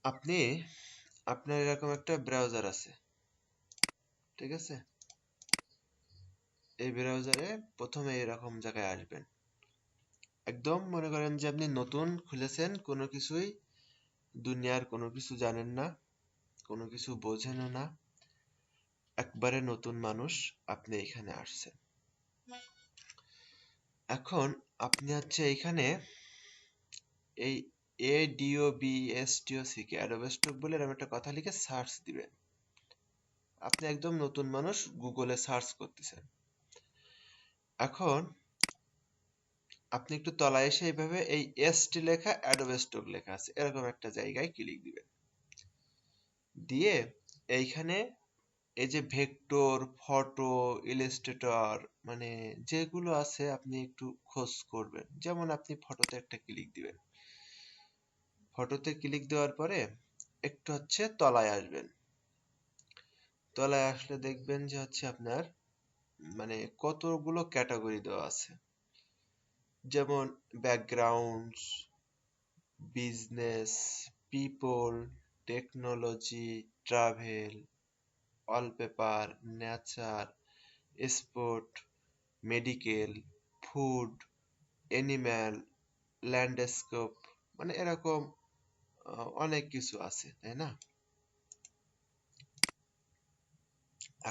আপনি আপনার এরকম একটা ব্রাউজার আছে, ঠিক আছে? এই ব্রাউজারে প্রথমে এরকম জায়গায় আসবেন। একদম মনে করেন যে আপনি নতুন খুলেছেন, কোনো কিছুই দুনিয়ার কোনো কিছু জানেন না, কোনো কিছু বোঝেনও না, একবারে নতুন মানুষ, আপনি এখানে আসছেন। এখন আপনি হচ্ছে এইখানে এই ADOBSTOCK অ্যাডোবে স্টক বলে এরকম একটা কথা লিখে সার্চ দিবেন। আপনি একদম নতুন মানুষ, গুগলে সার্চ করতেছেন। এখন আপনি একটু তলায় এসে এইভাবে এই এসটি লেখা অ্যাডোবে স্টক লেখা আছে এরকম একটা জায়গায় ক্লিক দিবেন। দিয়ে এইখানে এই যে ভেক্টর, ফটো, ইলাস্ট্রেটর মানে যেগুলো আছে আপনি একটু খোঁজ করবেন। যেমন আপনি ফটোতে একটা ক্লিক দিবেন। ফটোতে ক্লিক দেওয়ার পরে একটু হচ্ছে তলায় আসবেন। তলায় আসলে দেখবেন যে হচ্ছে আপনার মানে কতগুলো ক্যাটাগরি দেওয়া আছে। যেমন backgrounds, business, people, technology, travel, wallpaper, nature, sport, medical, food, animal, landscape মানে এরকম অনেক কিছু আছে, তাই না?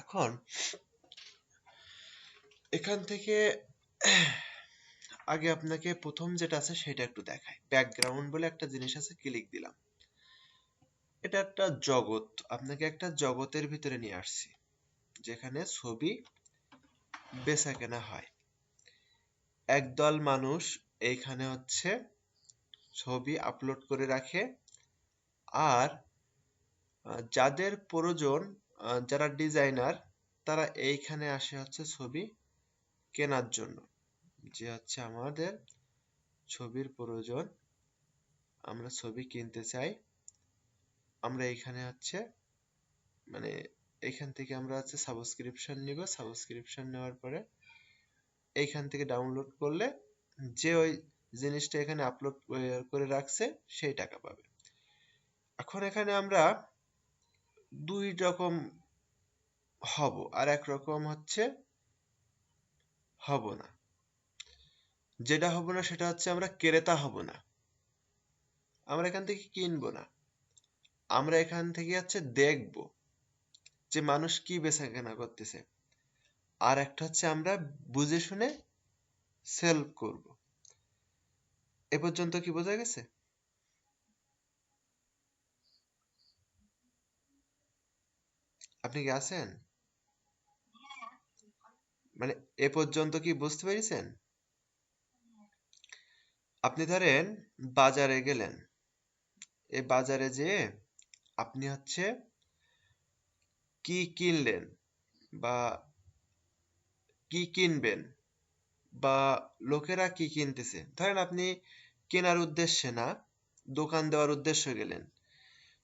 এখন এখান থেকে আগে আপনাকে প্রথম যেটা আছে সেটা একটু দেখাই। ব্যাকগ্রাউন্ড বলে একটা জিনিস আছে, ক্লিক দিলাম। এটা একটা জগৎ, আপনাকে একটা জগতের ভিতরে নিয়ে আসছি যেখানে ছবি বেচা কেনা হয়। একদল মানুষ এইখানে হচ্ছে ছবি আপলোড করে রাখে, আর যাদের প্রয়োজন, যারা ডিজাইনার, তারা এইখানে আসে হচ্ছে ছবি কেনার জন্য। যে হচ্ছে আমাদের ছবির প্রয়োজন, আমরা ছবি কিনতে চাই, আমরা এইখানে হচ্ছে মানে এইখান থেকে আমরা হচ্ছে সাবস্ক্রিপশন নিব। সাবস্ক্রিপশন নেওয়ার পরে এইখান থেকে ডাউনলোড করলে যে ওই জিনিসটা এখানে আপলোড করে রাখছে সেই টাকা পাবে। এখন এখানে আমরা দুই রকম হব, আর এক রকম হচ্ছে হব না। যেটা হব না সেটা হচ্ছে আমরা ক্রেতা হব না, আমরা এখান থেকে কিনবো না, আমরা এখান থেকে হচ্ছে দেখবো যে মানুষ কি বেচা কেনা করতেছে। আর একটা হচ্ছে আমরা বুঝে শুনে সেল করব। এ পর্যন্ত কি বোঝা গেছে? আপনি কি আছেন? মানে এ পর্যন্ত কি বুঝতে পেরেছেন? আপনি ধরেন বাজারে গেলেন, এই বাজারে যেয়ে আপনি হচ্ছে কি কিনলেন বা কি কিনবেন বা লোকেরা কি কিনতেছে, ধরেন আপনি কেনার উদ্দেশ্যে না, দোকান দেওয়ার উদ্দেশ্যে গেলেন।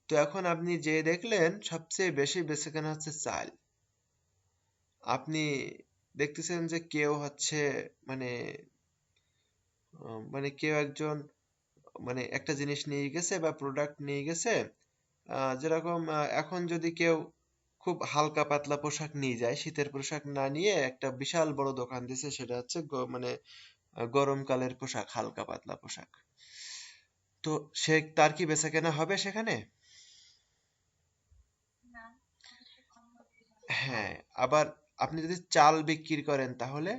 তো এখন আপনি যে দেখলেন সবচেয়ে বেশি বেচাকেনা হচ্ছে চাল। আপনি দেখতেছেন যে কেউ হচ্ছে মানে মানে কেউ একজন মানে একটা জিনিস নিয়ে গেছে বা প্রোডাক্ট নিয়ে গেছে। যেরকম এখন যদি কেউ খুব হালকা পাতলা পোশাক নিয়ে যায়, শীতের পোশাক না নিয়ে একটা বিশাল বড় দোকান দিছে, সেটা হচ্ছে মানে গরমকালের পোশাক, হালকা পাতলা পোশাক। তো সে তার কি বেচাকেনা হবে সেখানে? হ্যাঁ। আবার আপনি যদি চাল বিক্রি করেন তাহলে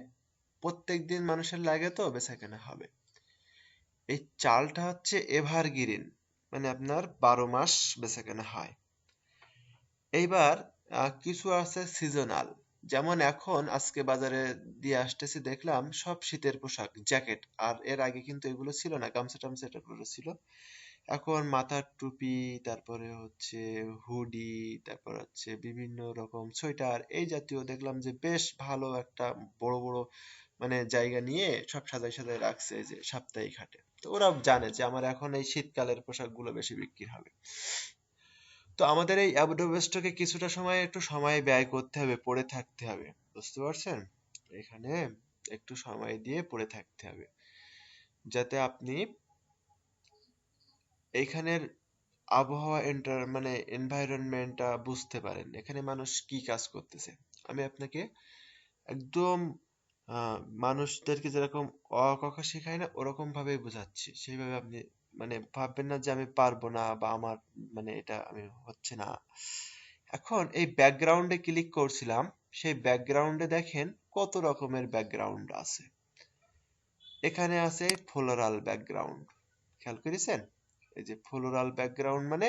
প্রত্যেকদিন মানুষের লাগে, তো বেচাকেনা হবে। এই চালটা হচ্ছে এভারগ্রিন, মানে আপনার 12 মাস বেচাকেনা হয়। এইবার কিছু আছে সিজনাল, যেমন এখন আজকে বাজারে দিয়ে আসতেছি দেখলাম সব শীতের পোশাক, জ্যাকেট। আর এর আগে কিন্তু এগুলো ছিল না, গামছা টামছা এগুলো ছিল। এখন মাথার টুপি, তারপরে হচ্ছে হুডি, তারপর হচ্ছে বিভিন্ন রকম সোয়েটার, এই জাতীয় দেখলাম যে বেশ ভালো একটা বড় বড় মানে জায়গা নিয়ে সব সাজায় সাজায় রাখছে এই যে সাপ্তাহিক হাটে। তো ওরা জানে যে আমার এখন এই শীতকালের পোশাকগুলো বেশি বিক্রি হবে। তো আমাদের এই অ্যাডোবেস্টকে কিছুটা সময় একটু সময় ব্যয় করতে হবে, পড়ে থাকতে হবে, বুঝতে পারছেন? এখানে একটু সময় দিয়ে পড়ে থাকতে হবে, যাতে আপনি এইখানের আবহাওয়া মানে এনভায়রনমেন্টটা বুঝতে পারেন এখানে মানুষ কি কাজ করতেছে। আমি আপনাকে একদম মানুষদেরকে যেরকম অ ক খ শেখায় না ওরকম ভাবেই বোঝাচ্ছি, সেইভাবে আপনি মানে ভাববেন না যে আমি পারবো না বা আমার মানে এটা আমি হচ্ছে না। এখন এই ব্যাকগ্রাউন্ডে ক্লিক করছিলাম, সেই ব্যাকগ্রাউন্ডে দেখেন কত রকমের ব্যাকগ্রাউন্ড আছে। এখানে আছে ফ্লোরাল ব্যাকগ্রাউন্ড, খেয়াল করেছেন? এই যে ফ্লোরাল ব্যাকগ্রাউন্ড মানে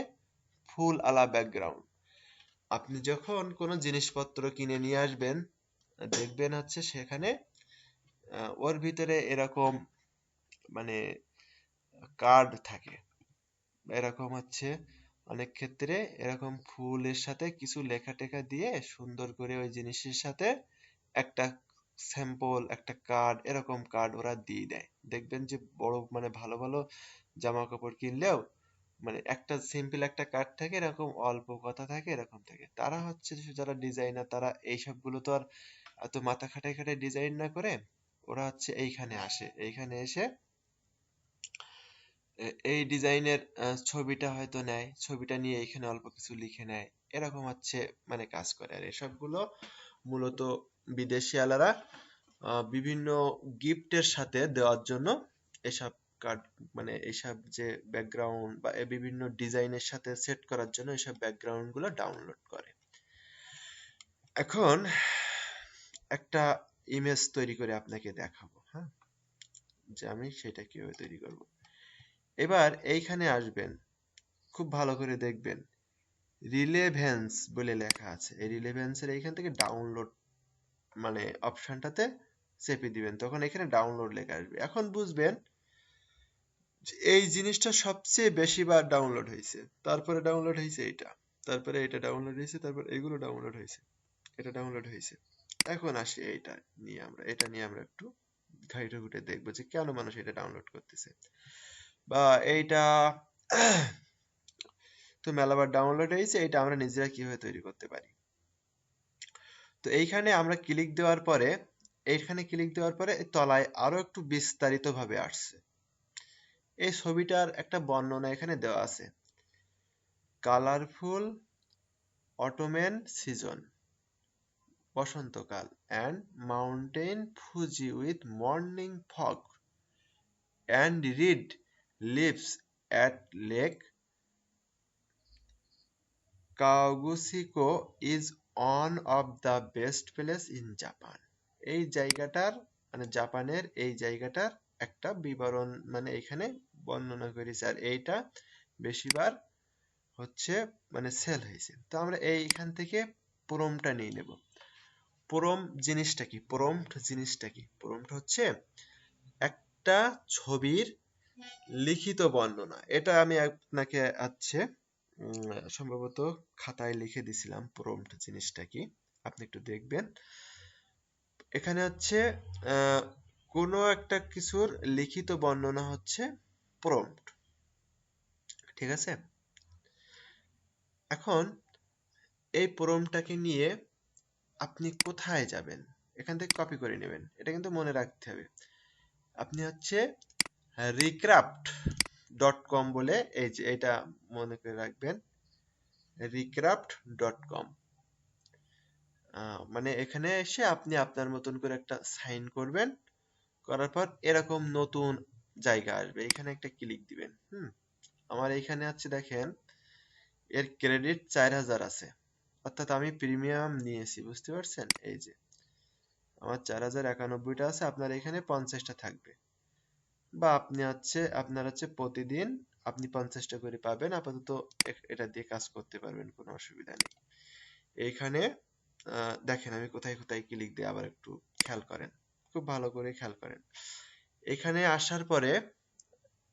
ফুল আলা ব্যাকগ্রাউন্ড। আপনি যখন কোনো জিনিসপত্র কিনে নিয়ে আসবেন দেখবেন হচ্ছে সেখানে ওর ভিতরে এরকম মানে কার্ড থাকে, এরকম হচ্ছে অনেক ক্ষেত্রে এরকম ফুলের সাথে কিছু লেখা টেখা দিয়ে সুন্দর করে ওই জিনিসের সাথে একটা স্যাম্পল একটা কার্ড, এরকম কার্ড ওরা দিয়ে দেয়। দেখবেন যে বড় মানে ভালো ভালো জামা কাপড় কিনলেও মানে একটা সিম্পল একটা কার্ড থাকে, এরকম অল্প কথা থাকে, এরকম থাকে। তারা হচ্ছে যে যারা ডিজাইনার তারা এইসব গুলো তো আর এত মাথা খাটাই খাটাই ডিজাইন না করে ওরা হচ্ছে এইখানে আসে, এইখানে এসে এই ডিজাইনের ছবিটা হয়তো নেয়, ছবিটা নিয়ে এখানে অল্প কিছু লিখে নেয়, এরকম হচ্ছে মানে কাজ করে। আর এসবগুলো মূলত বিদেশি আলারা বিভিন্ন গিফটের সাথে দেওয়ার জন্য এসব কার্ড মানে এইসব যে ব্যাকগ্রাউন্ড বা বিভিন্ন ডিজাইনের সাথে সেট করার জন্য এসব ব্যাকগ্রাউন্ড গুলো ডাউনলোড করে। এখন একটা ইমেজ তৈরি করে আপনাকে দেখাবো, হ্যাঁ, যে আমি সেটা কিভাবে তৈরি করব। এবার এইখানে আসবেন, খুব ভালো করে দেখবেন রিলেভেন্স বলে লেখা আছে। এই রিলেভেন্সের এইখান থেকে ডাউনলোড মানে অপশনটাতে চেপে দিবেন, তখন এখানে ডাউনলোড লেখা আসবে। এখন বুঝবেন যে এই জিনিসটা সবচেয়ে বেশি বার ডাউনলোড হয়েছে, তারপরে ডাউনলোড হয়েছে এটা, তারপরে এটা ডাউনলোড হয়েছে, তারপর এগুলো ডাউনলোড হয়েছে, এটা ডাউনলোড হয়েছে। এখন আসি এটা নিয়ে আমরা একটু ঘাইটে ঘুটে দেখবো যে কেন মানুষ এটা ডাউনলোড করতেছে বা এইটা তো মেলাবার ডাউনলোড হয়েছে, এটা আমরা নিজেরা কিভাবে তৈরি করতে পারি। তো এইখানে আমরা ক্লিক দেওয়ার পরে এই তলায় আরো একটু বিস্তারিত ভাবে আসছে। এই ছবিটার একটা বর্ণনা এখানে দেওয়া আছে, কালারফুল অটোমেন সিজন, বসন্তকাল, and mountain Fuji with morning fog and red leaves at lake Kawaguchiko is one of the best place in Japan. এই জায়গাটার মানে জাপানের এই জায়গাটার একটা বিবরণ মানে এখানে বর্ণনা করেছে, আর এইটা বেশিবার হচ্ছে মানে সেল হয়েছে। তো আমরা এইখান থেকে প্রোমটা নিয়ে নেব। প্রোম্পট হচ্ছে একটা ছবির লিখিত বর্ণনা। এটা আমি আপনাকে আছে সম্ভবত খাতায় লিখে দিছিলাম প্রম্পট জিনিসটা কি, আপনি একটু দেখবেন। এখানে হচ্ছে কোনো একটা কিছুর লিখিত বর্ণনা হচ্ছে প্রম্পট, ঠিক আছে? এখন এই প্রম্পটটাকে নিয়ে আপনি কোথায় যাবেন, এখান থেকে কপি করে নেবেন, এটা কিন্তু মনে রাখতে হবে। আপনি হচ্ছে recraft.com বলে এই যে এটা মনে করে রাখবেন, recraft.com। মানে এখানে এসে আপনি আপনার মতন করে একটা সাইন করবেন, করার পর এরকম নতুন জায়গা আসবে, এখানে একটা ক্লিক দিবেন। আমার এইখানে আছে দেখেন এর ক্রেডিট 4000 আছে, অর্থাৎ আমি প্রিমিয়াম নিয়েছি, বুঝতে পারছেন? এই যে আমার 4091টা আছে, আপনার এখানে 50টা থাকবে, বা আপনার হচ্ছে প্রতিদিন আপনি 50টা করে পাবেন। আপাতত এটা দিয়ে কাজ করতে পারবেন, কোনো অসুবিধা নেই। এইখানে দেখেন আমি কোথায় কোথায় ক্লিক দিই, আবার একটু খেয়াল করেন, খুব ভালো করে খেয়াল করেন। এখানে আসার পরে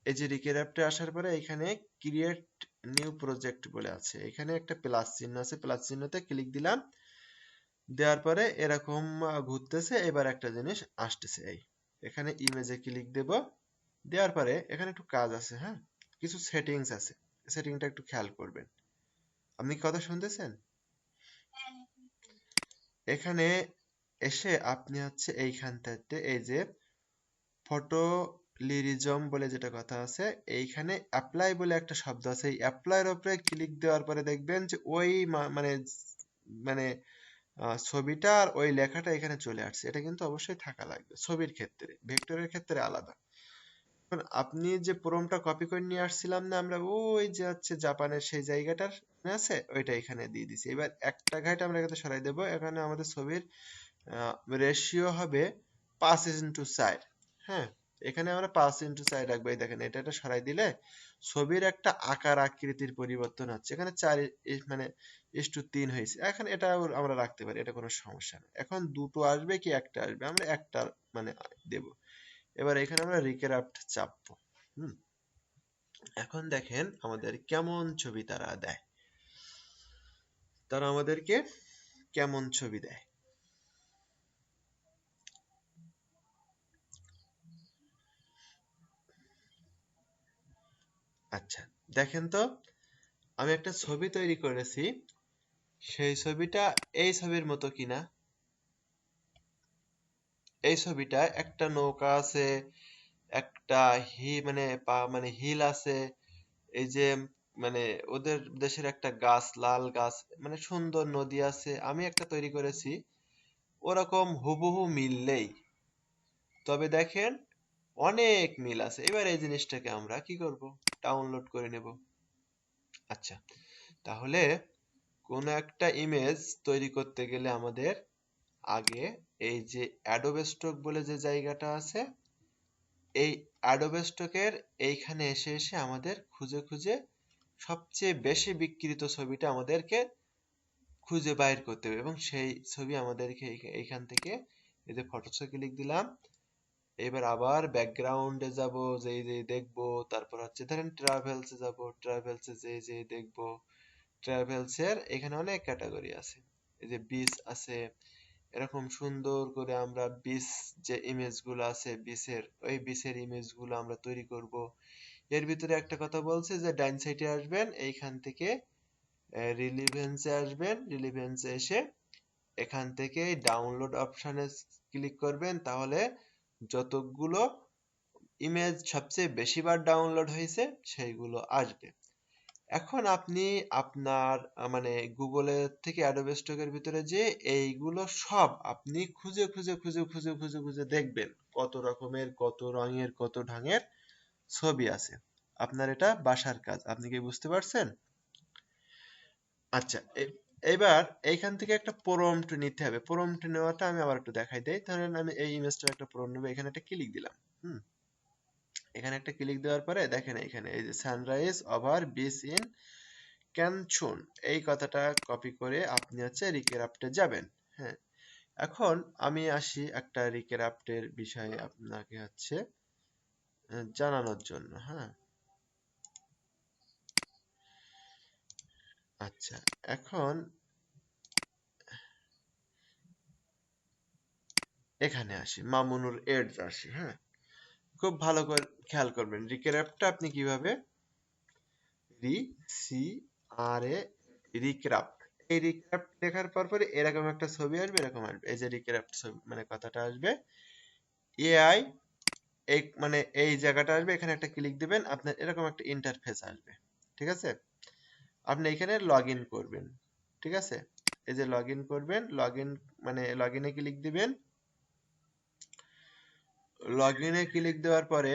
এই যে রিক্যাপে আসার পরে এখানে ক্রিয়েট নিউ প্রজেক্ট বলে আছে, এখানে একটা প্লাস চিহ্ন আছে, প্লাস চিহ্নতে ক্লিক দিলাম, দেওয়ার পরে এরকম ঘুরতেছে। এবার একটা জিনিস আসতেছে, এই এখানে ইমেজে ক্লিক দেব, দেওয়ার পরে এখানে একটু কাজ আছে, হ্যাঁ, কিছু সেটিংস আছে, সেটিংটা একটু খেয়াল করবেন। আপনি কি কথা শুনতেছেন? এখানে এসে আপনি হচ্ছে এইখানটাতে এই যে ফটো লিরিজম বলে যেটা কথা আছে, এইখানে অ্যাপ্লাই বলে একটা শব্দ আছে, এই অ্যাপ্লাইয়ের উপরে ক্লিক দেওয়ার পরে দেখবেন যে ওই মানে মানে ছবিটা আর ওই লেখাটা এখানে চলে আসছে। এটা কিন্তু অবশ্যই থাকা লাগবে ছবির ক্ষেত্রে, ভেক্টরের ক্ষেত্রে আলাদা। এখন আপনি যে প্রোমটা কপি করে নিয়ে আসছিলাম না আমরা, ওই যে হচ্ছে জাপানের সেই জায়গাটার মনে আছে, ওইটা এখানে দিয়ে দিছি। এবার একটা ঘাট আমরা এখানে সরাই দেবো। এখানে আমাদের ছবির রেশিও হবে 5:4। হ্যাঁ, এখানে আমরা 5:4 রাখবো। এই দেখেন এটা সরাই দিলে ছবির একটা আকার আকৃতির পরিবর্তন হচ্ছে। এখানে 4 মানে 3 হয়েছে। এখন এটা আমরা রাখতে পারি, এটা কোনো সমস্যা না। এখন দুটো আসবে কি একটা আসবে, আমরা একটা মানে দেব। এবার এখানে আমরা রিক্রাফট চাপবো। এখন দেখেন আমাদের কেমন ছবি তারা দেয়, তারা আমাদেরকে কেমন ছবি দেয়। আচ্ছা, দেখেন তো আমি একটা ছবি তৈরি করেছি, সেই ছবিটা এই ছবির মতো কিনা। এই ছবিটা একটা নৌকা আছে, একটা মানে হিল আছে, এই যে মানে ওদের দেশের একটা গাছ, লাল গাছ, মানে সুন্দর নদী আছে, আমি একটা তৈরি করেছি ওরকম হুবহু মিললেই। তবে দেখেন অনেক মিল আছে। এবার এই জিনিসটাকে আমরা কি করব, ডাউনলোড করে নেব। আচ্ছা, তাহলে কোন একটা ইমেজ তৈরি করতে গেলে আমাদের আগে এই যে অ্যাডোবে স্টক বলে যে জায়গাটা আছে, এই অ্যাডোবে স্টকের এইখানে এসে এসে আমাদের খুঁজে খুঁজে সবচেয়ে বেশি বিক্রিত ছবিটা আমাদেরকে খুঁজে বাইর করতে হবে, এবং সেই ছবি আমাদেরকে এইখান থেকে এই যে ফটোসে ক্লিক দিলাম। এবার আবার ব্যাকগ্রাউন্ডে যাব, যে যে দেখবো, তারপর হচ্ছে ধরেন ট্রাভেলসে যাব, ট্রাভেলসে যে যে দেখবো। ট্রাভেলসের এখানে অনেক ক্যাটাগরি আছে, এই যে বিচ আছে, এরকম সুন্দর করে আমরা বিচ যে ইমেজ গুলো আছে বিচের, ওই বিচের ইমেজ গুলো আমরা তৈরি করব। এর ভিতরে একটা কথা বলছে যে ডাইন সাইডে আসবেন, এইখান থেকে রিলিভেন্সে আসবেন, রিলিভেন্সে এসে এখান থেকে ডাউনলোড অপশনে ক্লিক করবেন, তাহলে যতগুলো ইমেজ সবচেয়ে বেশিবার ডাউনলোড হয়েছে সেইগুলো আসবে। এখন আপনি আপনার মানে গুগলের থেকে অ্যাডোবে স্টকের ভিতরে যে এইগুলো সব আপনি খুঁজে খুঁজে খুঁজে খুঁজে খুঁজে খুঁজে দেখবেন কত রকমের, কত রঙের, কত ঢঙের ছবি আছে। আপনার এটা বাসার কাজ। আপনি কি বুঝতে পারছেন? আচ্ছা, এবার এইখান থেকে একটা প্রম্পট নিতে হবে। প্রম্পট নেওয়াটা আমি আবার একটু দেখাই দেই। ধরেন আমি এই ইমেজটার একটা প্রম্পট নেব, এখানে একটা ক্লিক দিলাম। এখানে একটা ক্লিক দেওয়ার পরে দেখেন এখানে এই যে সানরাইজ ওভার বিচ ইন ক্যানচুন, এই কথাটা কপি করে আপনি হচ্ছে রিক্রাফটে যাবেন। হ্যাঁ, এখন আমি আসি একটা রিক্রাফটের বিষয়ে আপনাকে হচ্ছে জানানোর জন্য। হ্যাঁ, আচ্ছা, এখন এখানে আসি, মামুনুর এডস আসি। হ্যাঁ, খুব ভালো করে খেয়াল করবেন রিক্রাফটটা আপনি কিভাবে, রি সি আর এ রিক্রাফট, এই রিক্রাফট লেখার পর পরে এরকম একটা ছবি আসবে, এরকম আসবে, এই যে রিক্রাফট ছবি মানে কথাটা আসবে, এআই এই মানে এই জায়গাটা আসবে, এখানে একটা ক্লিক দিবেন, আপনার এরকম একটা ইন্টারফেস আসবে। ঠিক আছে, আপনি এখানে লগ ইন করবেন। ঠিক আছে, এই যে লগ ইন করবেন, লগ ইন মানে লগ ইনে ক্লিক দিবেন। লগ ইনে ক্লিক দেওয়ার পরে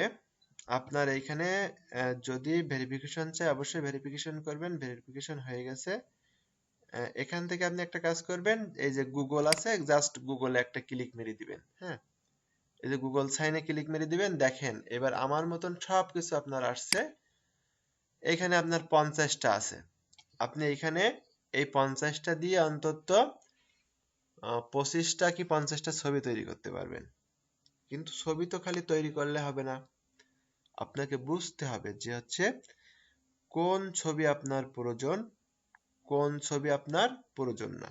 আপনার এইখানে যদি ভেরিফিকেশন চাই অবশ্যই ভেরিফিকেশন করবেন। ভেরিফিকেশন হয়ে গেছে। এখান থেকে আপনি একটা কাজ করবেন, এই যে গুগল আছে, জাস্ট গুগলে একটা ক্লিক মেরে দিবেন। হ্যাঁ, এই যে গুগল সাইনে ক্লিক মেরে দিবেন। দেখেন এবার আমার মতন সবকিছু আপনার আসছে। এখানে আপনার 50টা আছে। আপনি এখানে এই 50টা দিয়ে অন্তত 25টা কি 50টা ছবি তৈরি করতে পারবেন। কিন্তু ছবি তো খালি তৈরি করলে হবে না, আপনাকে বুঝতে হবে যে হচ্ছে কোন ছবি আপনার প্রয়োজন, কোন ছবি আপনার প্রয়োজন না।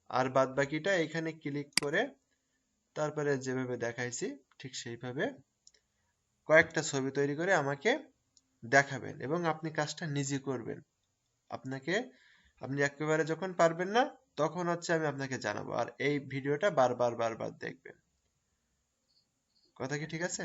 আর বাদ বাকিটা এখানে ক্লিক করে তারপরে যেভাবে দেখাইছি ঠিক সেইভাবে কয়েকটা ছবি তৈরি করে আমাকে দেখাবেন, এবং আপনি কাজটা নিজে করবেন। আপনাকে আপনি একেবারে যখন পারবেন না তখন হচ্ছে আমি আপনাকে জানাবো, আর এই ভিডিওটা বারবার বারবার দেখবেন। কথা কি ঠিক আছে?